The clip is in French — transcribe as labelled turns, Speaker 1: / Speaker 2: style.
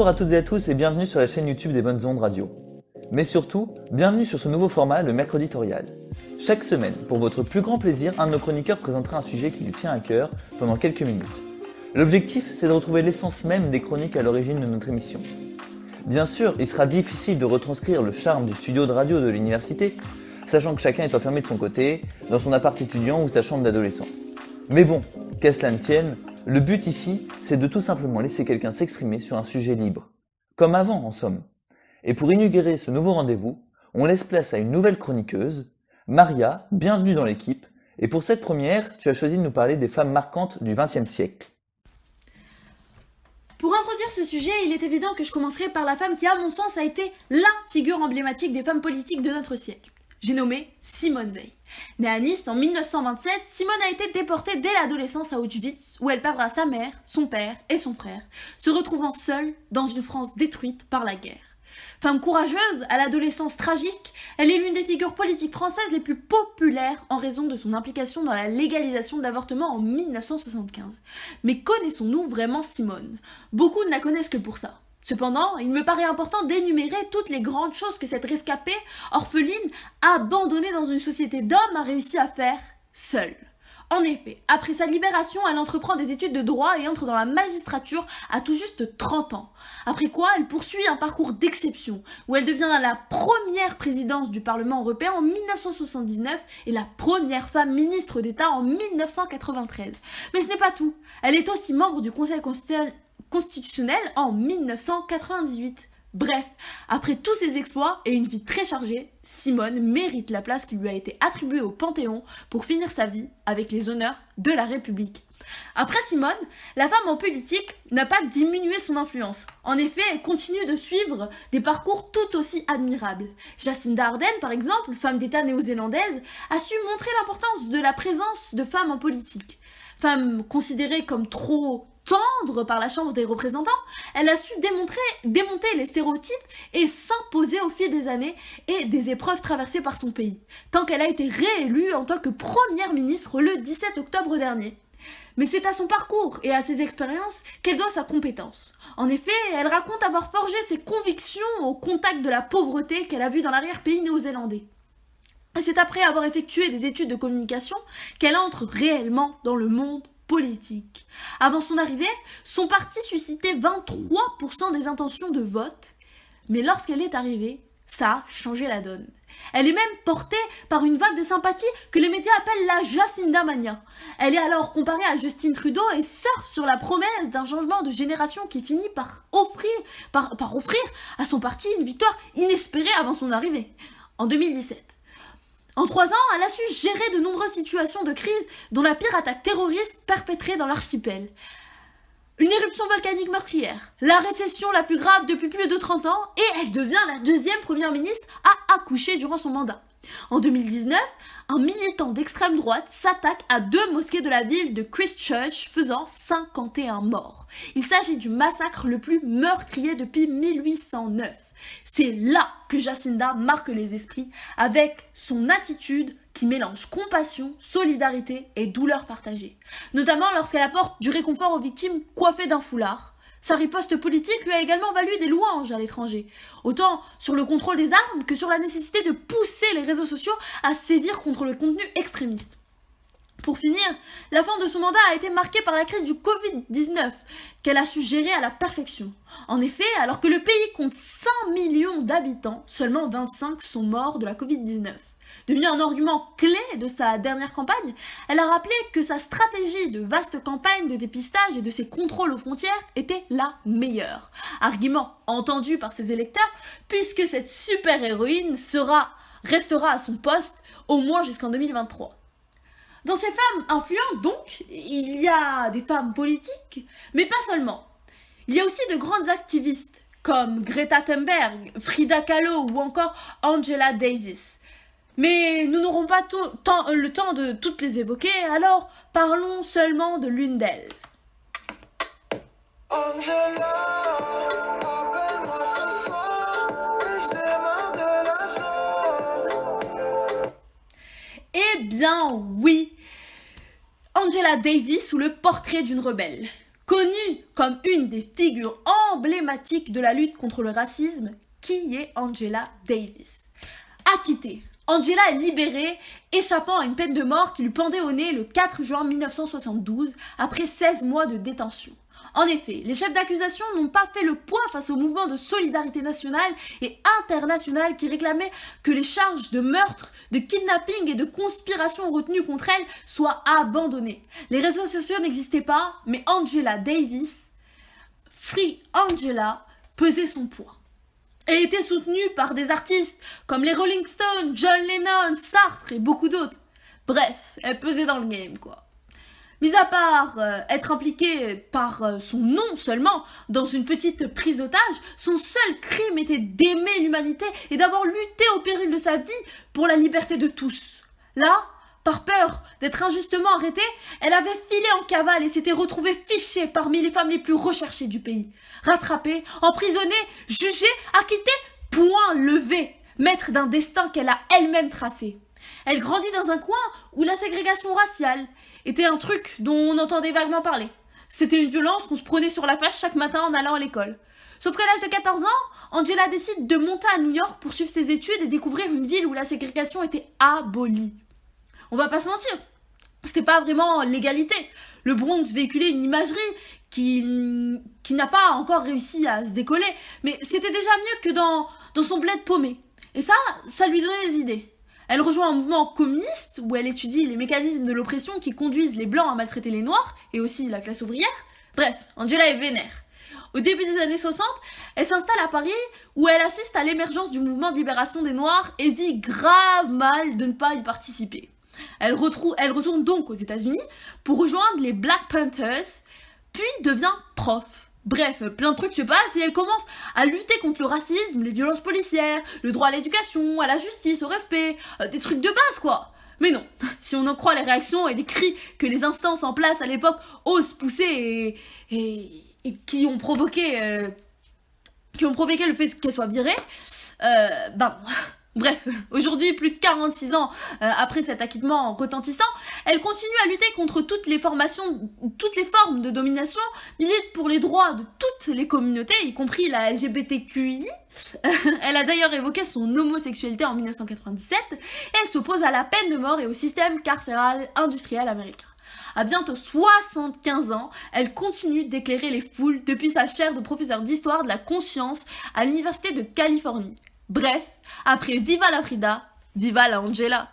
Speaker 1: Bonjour à toutes et à tous et bienvenue sur la chaîne YouTube des Bonnes Ondes Radio. Mais surtout, bienvenue sur ce nouveau format, le Mercreditorial. Chaque semaine, pour votre plus grand plaisir, un de nos chroniqueurs présentera un sujet qui lui tient à cœur pendant quelques minutes. L'objectif, c'est de retrouver l'essence même des chroniques à l'origine de notre émission. Bien sûr, il sera difficile de retranscrire le charme du studio de radio de l'université, sachant que chacun est enfermé de son côté, dans son appart étudiant ou sa chambre d'adolescent. Mais bon, qu'à cela ne tienne, le but ici, c'est de tout simplement laisser quelqu'un s'exprimer sur un sujet libre. Comme avant, en somme. Et pour inaugurer ce nouveau rendez-vous, on laisse place à une nouvelle chroniqueuse. Maria, bienvenue dans l'équipe. Et pour cette première, tu as choisi de nous parler des femmes marquantes du XXe siècle.
Speaker 2: Pour introduire ce sujet, il est évident que je commencerai par la femme qui, à mon sens, a été LA figure emblématique des femmes politiques de notre siècle. J'ai nommé Simone Veil. Née à Nice en 1927, Simone a été déportée dès l'adolescence à Auschwitz, où elle perdra sa mère, son père et son frère, se retrouvant seule dans une France détruite par la guerre. Femme courageuse, à l'adolescence tragique, elle est l'une des figures politiques françaises les plus populaires en raison de son implication dans la légalisation de l'avortement en 1975. Mais connaissons-nous vraiment Simone ? Beaucoup ne la connaissent que pour ça. Cependant, il me paraît important d'énumérer toutes les grandes choses que cette rescapée, orpheline, abandonnée dans une société d'hommes, a réussi à faire seule. En effet, après sa libération, elle entreprend des études de droit et entre dans la magistrature à tout juste 30 ans. Après quoi, elle poursuit un parcours d'exception, où elle devient la première présidente du Parlement européen en 1979 et la première femme ministre d'État en 1993. Mais ce n'est pas tout. Elle est aussi membre du Conseil constitutionnel en 1998. Bref, après tous ses exploits et une vie très chargée, Simone mérite la place qui lui a été attribuée au Panthéon pour finir sa vie avec les honneurs de la République. Après Simone, la femme en politique n'a pas diminué son influence. En effet, elle continue de suivre des parcours tout aussi admirables. Jacinda Ardern, par exemple, femme d'État néo-zélandaise, a su montrer l'importance de la présence de femmes en politique. Femme considérée comme trop tendre par la Chambre des représentants, elle a su démonter les stéréotypes et s'imposer au fil des années et des épreuves traversées par son pays, tant qu'elle a été réélue en tant que première ministre le 17 octobre dernier. Mais c'est à son parcours et à ses expériences qu'elle doit sa compétence. En effet, elle raconte avoir forgé ses convictions au contact de la pauvreté qu'elle a vue dans l'arrière-pays néo-zélandais. Et c'est après avoir effectué des études de communication qu'elle entre réellement dans le monde politique. Avant son arrivée, son parti suscitait 23% des intentions de vote, mais lorsqu'elle est arrivée, ça a changé la donne. Elle est même portée par une vague de sympathie que les médias appellent la Jacinda Mania. Elle est alors comparée à Justin Trudeau et surfe sur la promesse d'un changement de génération qui finit par offrir à son parti une victoire inespérée avant son arrivée, en 2017. En 3 ans, elle a su gérer de nombreuses situations de crise, dont la pire attaque terroriste perpétrée dans l'archipel. Une éruption volcanique meurtrière, la récession la plus grave depuis plus de 30 ans, et elle devient la deuxième première ministre à accoucher durant son mandat. En 2019, un militant d'extrême droite s'attaque à 2 mosquées de la ville de Christchurch, faisant 51 morts. Il s'agit du massacre le plus meurtrier depuis 1809. C'est là que Jacinda marque les esprits avec son attitude qui mélange compassion, solidarité et douleur partagée. Notamment lorsqu'elle apporte du réconfort aux victimes coiffées d'un foulard. Sa riposte politique lui a également valu des louanges à l'étranger, autant sur le contrôle des armes que sur la nécessité de pousser les réseaux sociaux à sévir contre le contenu extrémiste. Pour finir, la fin de son mandat a été marquée par la crise du Covid-19, qu'elle a su gérer à la perfection. En effet, alors que le pays compte 5 millions d'habitants, seulement 25 sont morts de la Covid-19. Devenu un argument clé de sa dernière campagne, elle a rappelé que sa stratégie de vaste campagne de dépistage et de ses contrôles aux frontières était la meilleure. Argument entendu par ses électeurs, puisque cette super-héroïne restera à son poste au moins jusqu'en 2023. Dans ces femmes influentes, donc, il y a des femmes politiques, mais pas seulement. Il y a aussi de grandes activistes, comme Greta Thunberg, Frida Kahlo ou encore Angela Davis. Mais nous n'aurons pas le temps de toutes les évoquer, alors parlons seulement de l'une d'elles. Angela, appelle-moi ce soir, et je demande de la sauce. Eh bien oui, Angela Davis ou le portrait d'une rebelle. Connue comme une des figures emblématiques de la lutte contre le racisme, qui est Angela Davis? Acquittée, Angela est libérée, échappant à une peine de mort qui lui pendait au nez le 4 juin 1972, après 16 mois de détention. En effet, les chefs d'accusation n'ont pas fait le poids face au mouvement de solidarité nationale et internationale qui réclamait que les charges de meurtre, de kidnapping et de conspiration retenues contre elle soient abandonnées. Les réseaux sociaux n'existaient pas, mais Angela Davis, Free Angela, pesait son poids. Elle était soutenue par des artistes comme les Rolling Stones, John Lennon, Sartre et beaucoup d'autres. Bref, elle pesait dans le game, quoi. Mis à part être impliquée par son nom seulement dans une petite prise d'otage, son seul crime était d'aimer l'humanité et d'avoir lutté au péril de sa vie pour la liberté de tous. Là, par peur d'être injustement arrêtée, elle avait filé en cavale et s'était retrouvée fichée parmi les femmes les plus recherchées du pays. Rattrapée, emprisonnée, jugée, acquittée, point levé, maître d'un destin qu'elle a elle-même tracé. Elle grandit dans un coin où la ségrégation raciale était un truc dont on entendait vaguement parler. C'était une violence qu'on se prenait sur la face chaque matin en allant à l'école. Sauf qu'à l'âge de 14 ans, Angela décide de monter à New York pour suivre ses études et découvrir une ville où la ségrégation était abolie. On va pas se mentir, c'était pas vraiment l'égalité. Le Bronx véhiculait une imagerie qui n'a pas encore réussi à se décoller, mais c'était déjà mieux que dans son bled paumé. Et ça lui donnait des idées. Elle rejoint un mouvement communiste où elle étudie les mécanismes de l'oppression qui conduisent les blancs à maltraiter les noirs et aussi la classe ouvrière. Bref, Angela est vénère. Au début des années 60, elle s'installe à Paris où elle assiste à l'émergence du mouvement de libération des Noirs et vit grave mal de ne pas y participer. Elle retourne donc aux États-Unis pour rejoindre les Black Panthers, puis devient prof. Bref, plein de trucs se passent et elle commence à lutter contre le racisme, les violences policières, le droit à l'éducation, à la justice, au respect, des trucs de base quoi. Mais non, si on en croit les réactions et les cris que les instances en place à l'époque osent pousser et qui ont provoqué le fait qu'elle soit virée, bref, aujourd'hui, plus de 46 ans après cet acquittement retentissant, elle continue à lutter contre toutes les formes de domination, milite pour les droits de toutes les communautés, y compris la LGBTQI. Elle a d'ailleurs évoqué son homosexualité en 1997 et elle s'oppose à la peine de mort et au système carcéral industriel américain. À bientôt 75 ans, elle continue d'éclairer les foules depuis sa chaire de professeur d'histoire de la conscience à l'Université de Californie. Bref, après Viva la Frida, viva la Angela.